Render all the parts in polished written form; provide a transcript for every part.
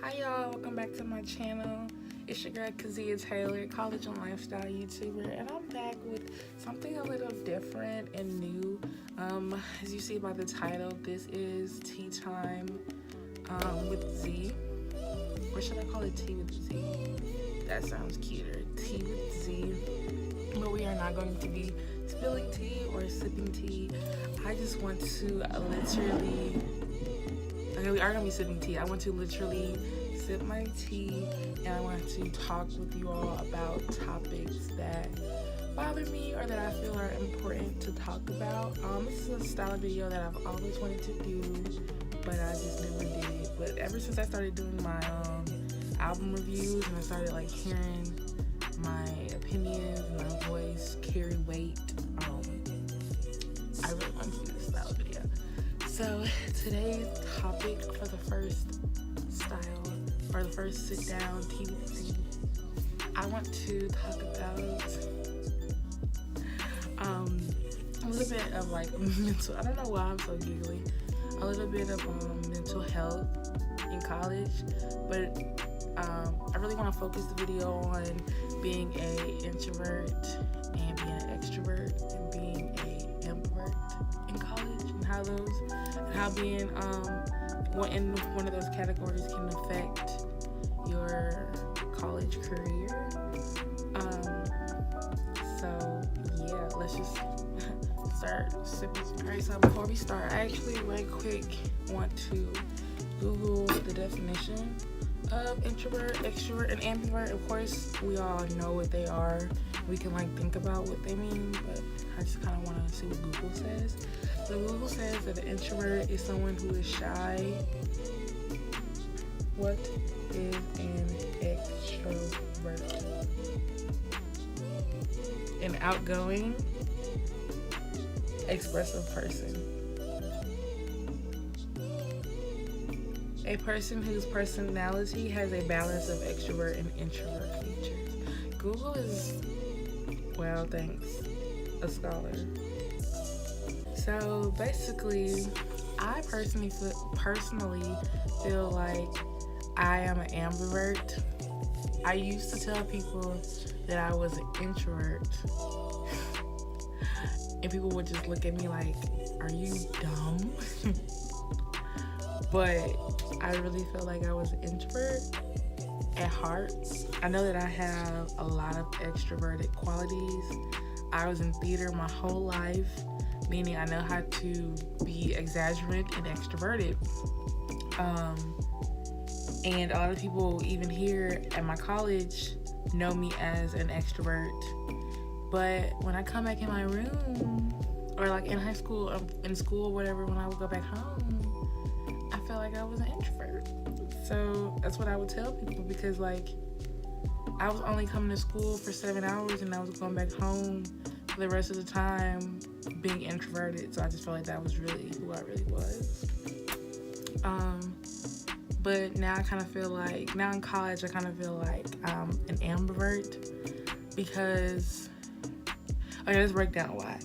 Hi y'all, welcome back to my channel. It's your girl Kazia Taylor, college and lifestyle YouTuber, and I'm back with something a little different and new. As you see by the title, this is Tea Time with Z. Or should I call it Tea with Z? That sounds cuter. Tea with Z. But we are not going to be spilling tea or sipping tea. I just want to we are gonna be sipping tea. I want to literally sip my tea and I want to talk with you all about topics that bother me or that I feel are important to talk about. This is a style of video that I've always wanted to do, but I just never did. But ever since I started doing my album reviews and I started like hearing my opinions and my voice carry weight, I really want to do this style of video. So today's topic for the first style, or the first sit down tea with tea, I want to talk about a little bit of like mental, I don't know why I'm so giggly, a little bit of mental health in college, but I really want to focus the video on being an introvert and being an extrovert and being a ambivert in college, and how being in one of those categories can affect your college career. So yeah, let's just start sipping. Alright, so before we start, I actually right quick want to Google the definition of introvert, extrovert, and ambivert. Of course, we all know what they are. We can like think about what they mean, but I just kind of want to see what Google says. So Google says that an introvert is someone who is shy. What is an extrovert? An outgoing, expressive person. A person whose personality has a balance of extrovert and introvert features. Google is, well, thanks, a scholar. So basically, I personally feel like I am an ambivert. I used to tell people that I was an introvert, and people would just look at me like, "Are you dumb?" But I really feel like I was an introvert at heart. I know that I have a lot of extroverted qualities. I was in theater my whole life, meaning I know how to be exaggerant and extroverted. And a lot of people, even here at my college, know me as an extrovert. But when I come back in my room, or like in high school, or in school, whatever, when I would go back home, I felt like I was an introvert. So that's what I would tell people, because like I was only coming to school for 7 hours and I was going back home for the rest of the time being introverted. So I just felt like that was really who I really was. But now I kind of feel like, now in college, I kind of feel like I'm an ambivert, because, okay, let's break down why.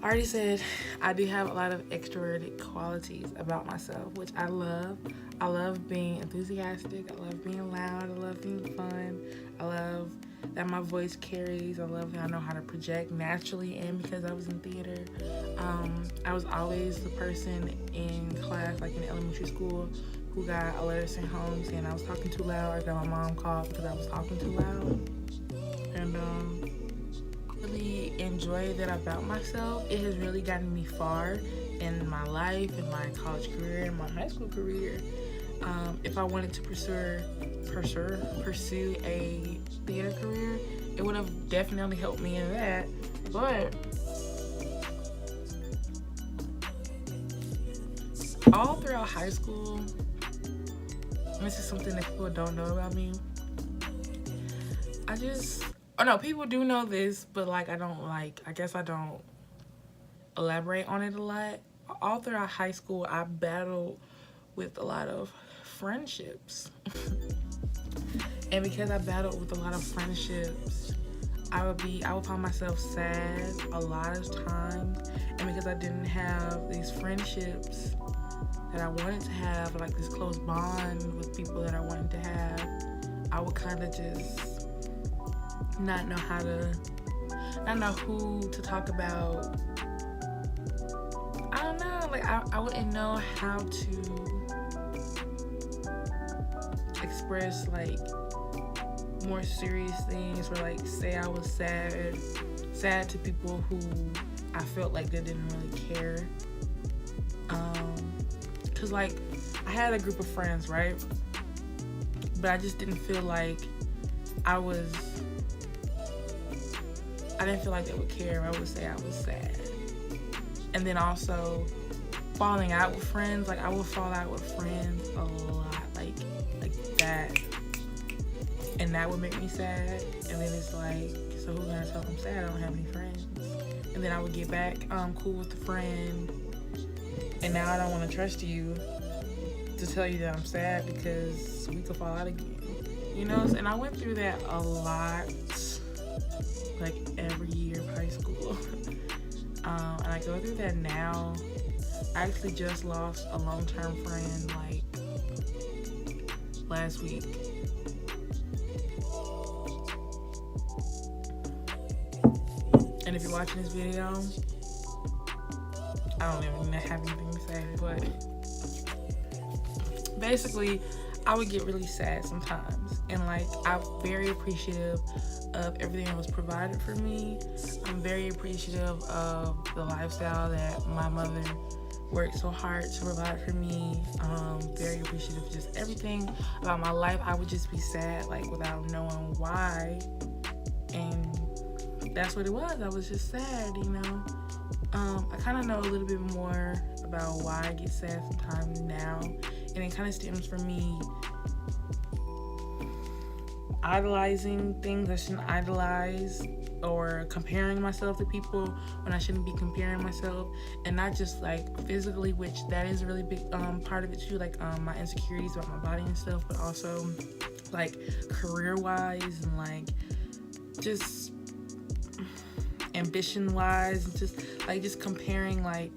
I already said I do have a lot of extroverted qualities about myself, which I love. I love being enthusiastic. I love being loud. I love being fun. I love that my voice carries. I love that I know how to project naturally, and because I was in theater, I was always the person in class, like in elementary school, who got a letter sent home saying I was talking too loud. I got my mom called because I was talking too loud. And really enjoy that about myself. It has really gotten me far in my life, in my college career, in my high school career. If I wanted to pursue a theater career, it would have definitely helped me in that. But all throughout high school, and this is something that people don't know about me, people do know this, but like I guess I don't elaborate on it a lot. All throughout high school, I battled with a lot of friendships. And because I battled with a lot of friendships, I would find myself sad a lot of times. And because I didn't have these friendships that I wanted to have, like this close bond with people that I wanted to have, I would kind of just not know who to talk about. I don't know, like I wouldn't know how to express like more serious things, or like say I was sad to people who I felt like they didn't really care. Cause like I had a group of friends, right? But I just didn't feel like I didn't feel like they would care if I would say I was sad. And then also falling out with friends, like I would fall out with friends a lot, like that. And that would make me sad. And then it's like, so who's gonna tell them sad? I don't have any friends. And then I would get back cool with the friend. And now I don't want to trust you to tell you that I'm sad because we could fall out again. You know? And I went through that a lot, like every year of high school. And I go through that now. I actually just lost a long-term friend like last week. And if you're watching this video, I don't even have anything to say, but basically, I would get really sad sometimes. And like, I'm very appreciative of everything that was provided for me. I'm very appreciative of the lifestyle that my mother worked so hard to provide for me. Very appreciative of just everything about my life. I would just be sad, like without knowing why. And that's what it was. I was just sad, you know. I kind of know a little bit more about why I get sad sometimes now, and it kind of stems from me idolizing things I shouldn't idolize, or comparing myself to people when I shouldn't be comparing myself. And not just like physically, which that is a really big part of it too, like my insecurities about my body and stuff, but also like career wise and like just ambition wise, just comparing, like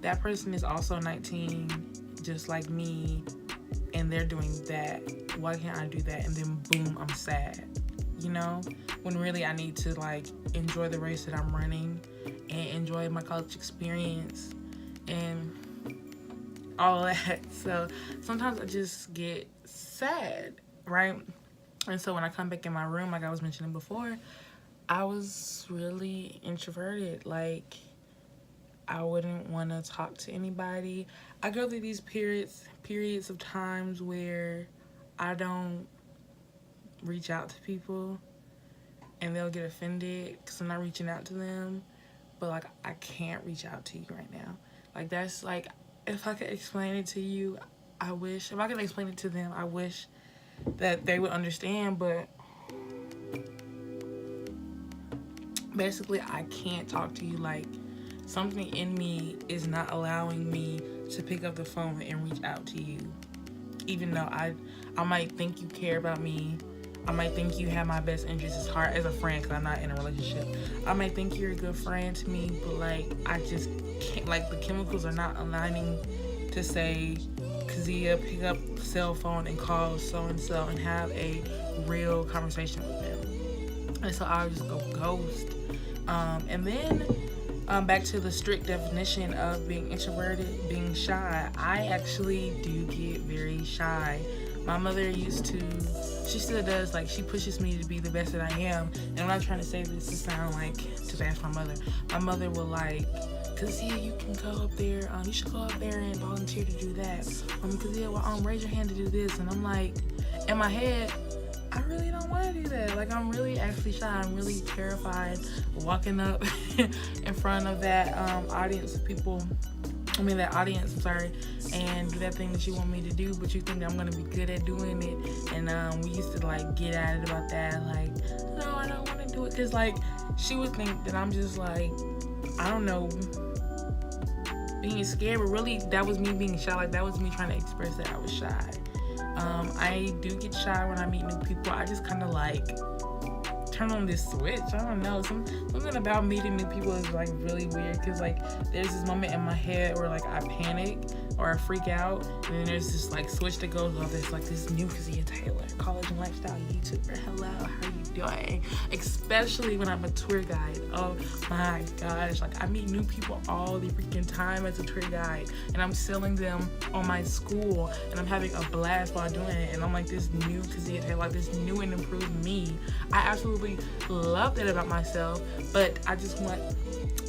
that person is also 19 just like me and they're doing that, why can't I do that? And then boom, I'm sad, you know, when really I need to like enjoy the race that I'm running and enjoy my college experience and all of that. So sometimes I just get sad, right? And so when I come back in my room, like I was mentioning before, I was really introverted. Like, I wouldn't want to talk to anybody. I go through these periods of times where I don't reach out to people and they'll get offended because I'm not reaching out to them. But like, I can't reach out to you right now. Like, that's like, if I could explain it to you, I wish. If I could explain it to them, I wish that they would understand. But basically, I can't talk to you. Like, something in me is not allowing me to pick up the phone and reach out to you. Even though I might think you care about me. I might think you have my best interests at heart as a friend, because I'm not in a relationship. I might think you're a good friend to me, but like, I just can't, like, the chemicals are not aligning to say, Kazia, pick up the cell phone and call so-and-so and have a real conversation with them. And so I'll just go ghost. And then back to the strict definition of being introverted, being shy. I actually do get very shy. My mother used to, she still does, like, she pushes me to be the best that I am. And I'm not trying to say this to sound like to bash my mother. My mother will like, Kazia, you can go up there, you should go up there and volunteer to do that. Kazia, well, raise your hand to do this. And I'm like, in my head, I really don't want to do that. Like, I'm really actually shy. I'm really terrified walking up in front of that audience of people. That audience, I'm sorry, and do that thing that you want me to do, but you think that I'm going to be good at doing it. And we used to, like, get at it about that. Like, no, I don't want to do it. Because, like, she would think that I'm just, like, I don't know, being scared. But really, that was me being shy. Like, that was me trying to express that I was shy. I do get shy when I meet new people. I just kind of like turn on this switch. I don't know. Something about meeting new people is like really weird, because like there's this moment in my head where like I panic or I freak out, and then there's this like switch that goes off. It's like this new Kazia Taylor, college and lifestyle YouTuber. Hello, how are you doing? Especially when I'm a tour guide. Oh my gosh, like I meet new people all the freaking time as a tour guide, and I'm selling them on my school, and I'm having a blast while doing it. And I'm like this new Kazia Taylor, like this new and improved me. I absolutely love that about myself, but I just want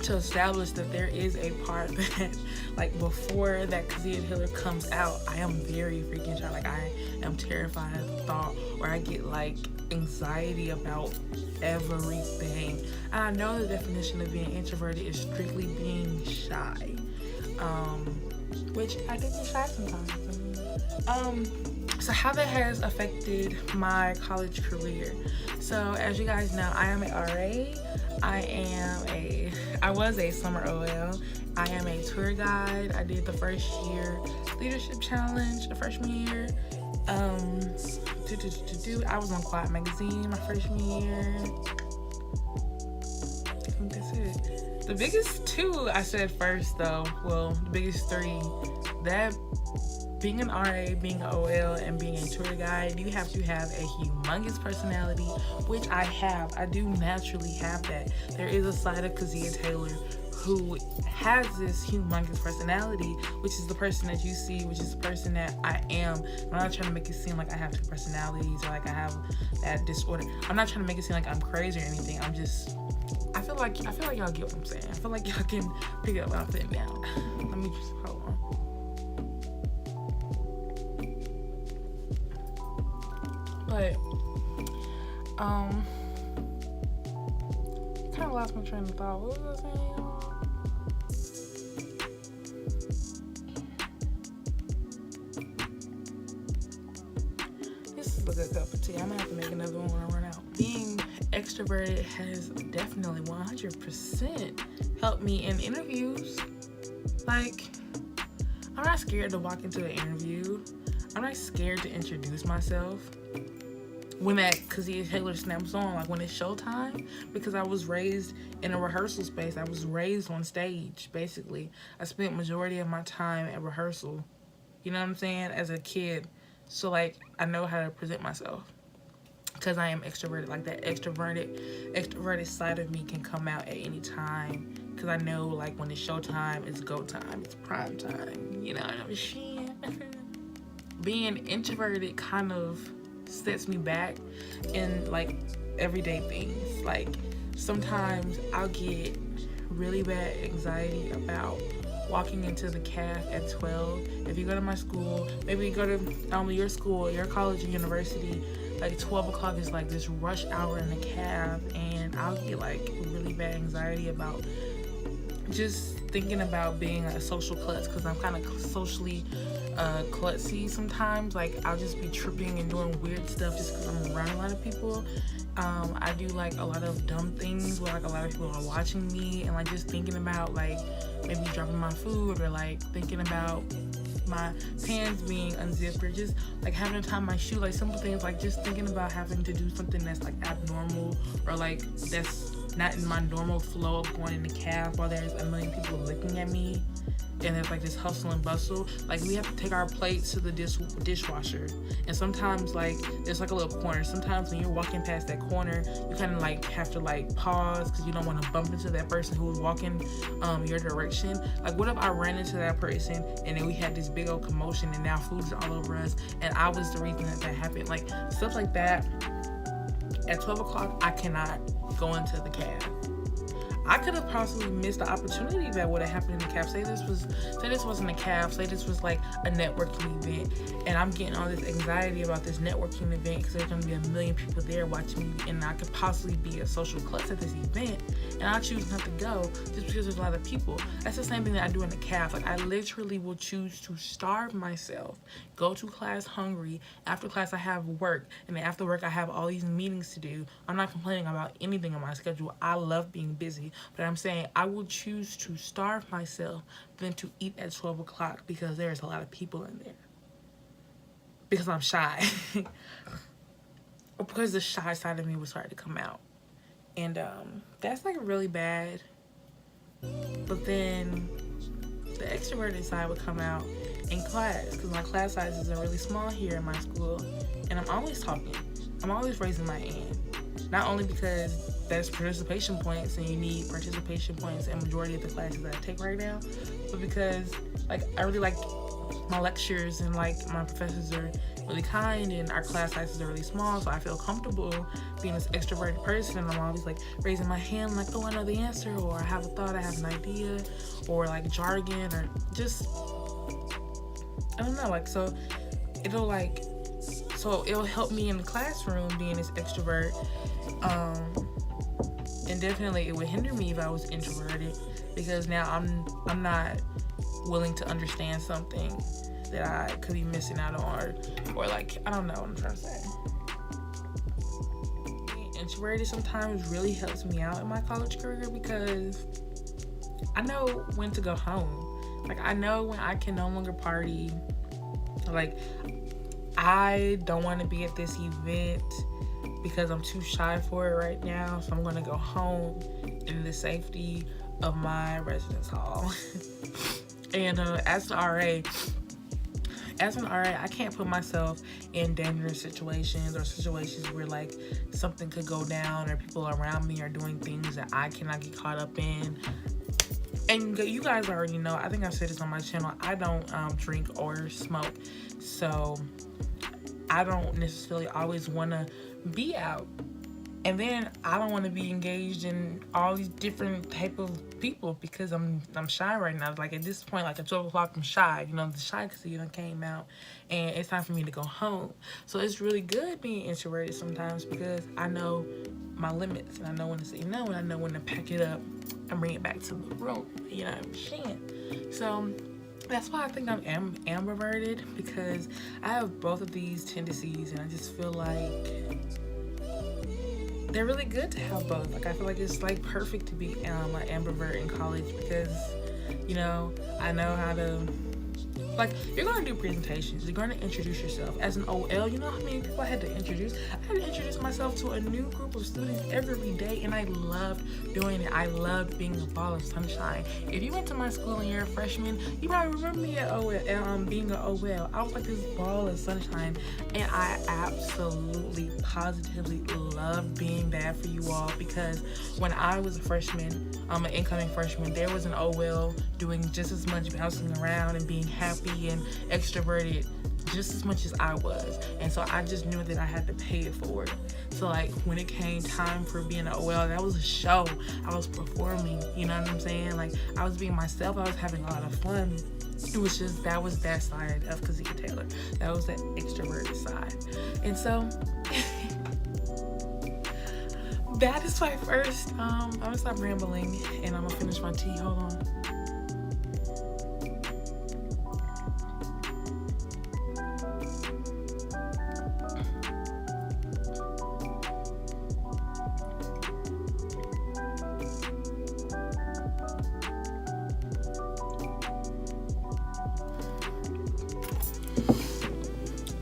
to establish that there is a part that like before that Kazia Taylor comes out, I am very freaking shy. Like I am terrified of the thought, or I get like anxiety about everything. And I know the definition of being introverted is strictly being shy, which I do be shy sometimes. So how that has affected my college career. So as you guys know, I am a RA. I was a summer OL. I am a tour guide. I did the first year leadership challenge the freshman year. I was on Quad magazine my freshman year. I think that's it. The biggest two I said first though, well, the biggest three, that being an RA, being an OL, and being a tour guide, you have to have a humongous personality, which I have. I do naturally have that. There is a side of Kazia Taylor who has this humongous personality, which is the person that you see, which is the person that I am. I'm not trying to make it seem like I have two personalities or like I have that disorder. I'm not trying to make it seem like I'm crazy or anything. I feel like y'all get what I'm saying. I feel like y'all can pick up what I'm putting down. Let me just hold on. But kind of lost my train of thought. What was I saying? This is a good cup of tea. I'm gonna have to make another one when I run out. Being extroverted has definitely 100% helped me in interviews. Like, I'm not scared to walk into an interview. I'm not scared to introduce myself when that Kazia Taylor snaps on, like when it's showtime, because I was raised in a rehearsal space. I was raised on stage, basically. I spent majority of my time at rehearsal, you know what I'm saying, as a kid. So like I know how to present myself because I am extroverted. Like that extroverted side of me can come out at any time, because I know like when it's showtime, it's go time, it's prime time, you know what I'm saying? Being introverted kind of sets me back in like everyday things. Like sometimes I'll get really bad anxiety about walking into the caf at 12. If you go to my school, maybe you go to your school, your college or university, like 12 o'clock is like this rush hour in the caf, and I'll get like really bad anxiety about just thinking about being a social klutz, because I'm kind of socially klutzy sometimes. Like I'll just be tripping and doing weird stuff just because I'm around a lot of people. I do like a lot of dumb things where like a lot of people are watching me, and like just thinking about like maybe dropping my food, or like thinking about my pants being unzipped, or just like having to tie my shoe, like simple things, like just thinking about having to do something that's like abnormal, or like that's not in my normal flow of going in the cab while there's a million people looking at me, and there's like this hustle and bustle. Like we have to take our plates to the dishwasher, and sometimes like there's like a little corner. Sometimes when you're walking past that corner, you kind of like have to like pause because you don't want to bump into that person who was walking your direction. Like what if I ran into that person and then we had this big old commotion and now food's all over us, and I was the reason that happened? Like stuff like that. At 12 o'clock, I cannot go into the cab. I could have possibly missed the opportunity that would have happened in the cab. Say this wasn't a cab. Say this was like a networking event, and I'm getting all this anxiety about this networking event because there's gonna be a million people there watching me, and I could possibly be a social klutz at this event, and I'll choose not to go just because there's a lot of people. That's the same thing that I do in the cab. Like I literally will choose to starve myself, go to class hungry. After class, I have work, and then after work, I have all these meetings to do. I'm not complaining about anything on my schedule. I love being busy. But I'm saying I will choose to starve myself than to eat at 12 o'clock because there's a lot of people in there. Because I'm shy. Or because the shy side of me was starting to come out. And that's like really bad. But then the extroverted side would come out in class, because my class sizes are really small here in my school, and I'm always talking. I'm always raising my hand. Not only because there's participation points and you need participation points in majority of the classes that I take right now, but because like I really like my lectures, and like my professors are really kind, and our class sizes are really small, so I feel comfortable being this extroverted person, and I'm always like raising my hand like, oh, I know the answer, or I have a thought, I have an idea, or like jargon, or just I don't know, like so it'll help me in the classroom being this extrovert, and definitely it would hinder me if I was introverted, because now I'm not willing to understand something that I could be missing out on, or like I don't know what I'm trying to say. Being introverted sometimes really helps me out in my college career, because I know when to go home. Like I know when I can no longer party. Like I don't want to be at this event because I'm too shy for it right now, so I'm gonna go home in the safety of my residence hall. And as an RA, I can't put myself in dangerous situations, or situations where like something could go down, or people around me are doing things that I cannot get caught up in. And you guys already know, I think I've said this on my channel, I don't drink or smoke, so I don't necessarily always want to be out. And then I don't want to be engaged in all these different type of people, because I'm shy right now. Like at this point, like at 12 o'clock, I'm shy. You know, the shy Kazia came out, and it's time for me to go home. So it's really good being introverted sometimes, because I know my limits, and I know when to say no, and I know when to pack it up and bring it back to the room. You know what I'm saying? So that's why I think I'm ambiverted, because I have both of these tendencies, and I just feel like they're really good to have both. Like I feel like it's like perfect to be an ambivert in college, because you know I know how to, like, you're going to do presentations, you're going to introduce yourself. As an OL, you know how many people I had to introduce? I had to introduce myself to a new group of students every day, and I loved doing it. I loved being a ball of sunshine. If you went to my school and you're a freshman, you probably remember me at OL, being an OL. I was like this ball of sunshine, and I absolutely, positively loved being that for you all, because when I was a freshman, an incoming freshman, there was an OL doing just as much bouncing around and being happy and extroverted just as much as I was, and so I just knew that I had to pay it forward. So like when it came time for being an OL, that was a show. I was performing, you know what I'm saying? Like I was being myself, I was having a lot of fun. It was just, that was that side of Kazia Taylor. That was that extroverted side. And so that is my first, I'm gonna stop rambling and I'm gonna finish my tea. Hold on.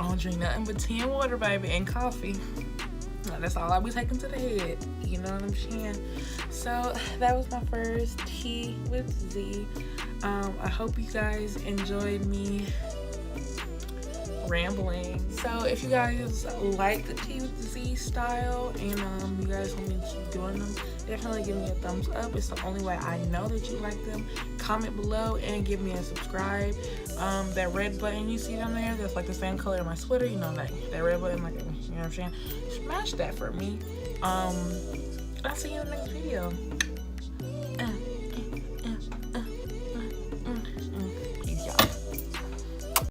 I don't drink nothing but tea and water, baby, and coffee. That's all I be taking to the head. You know what I'm saying? So that was my first tea with Z. I hope you guys enjoyed me rambling. So if you guys like the tea with Z style, and you guys want me to keep doing them, definitely give me a thumbs up. It's the only way I know that you like them. Comment below and give me a subscribe. That red button you see down there, that's like the same color of my sweater, you know, that red button, like, you know what I'm saying? Smash that for me. I'll see you in the next video.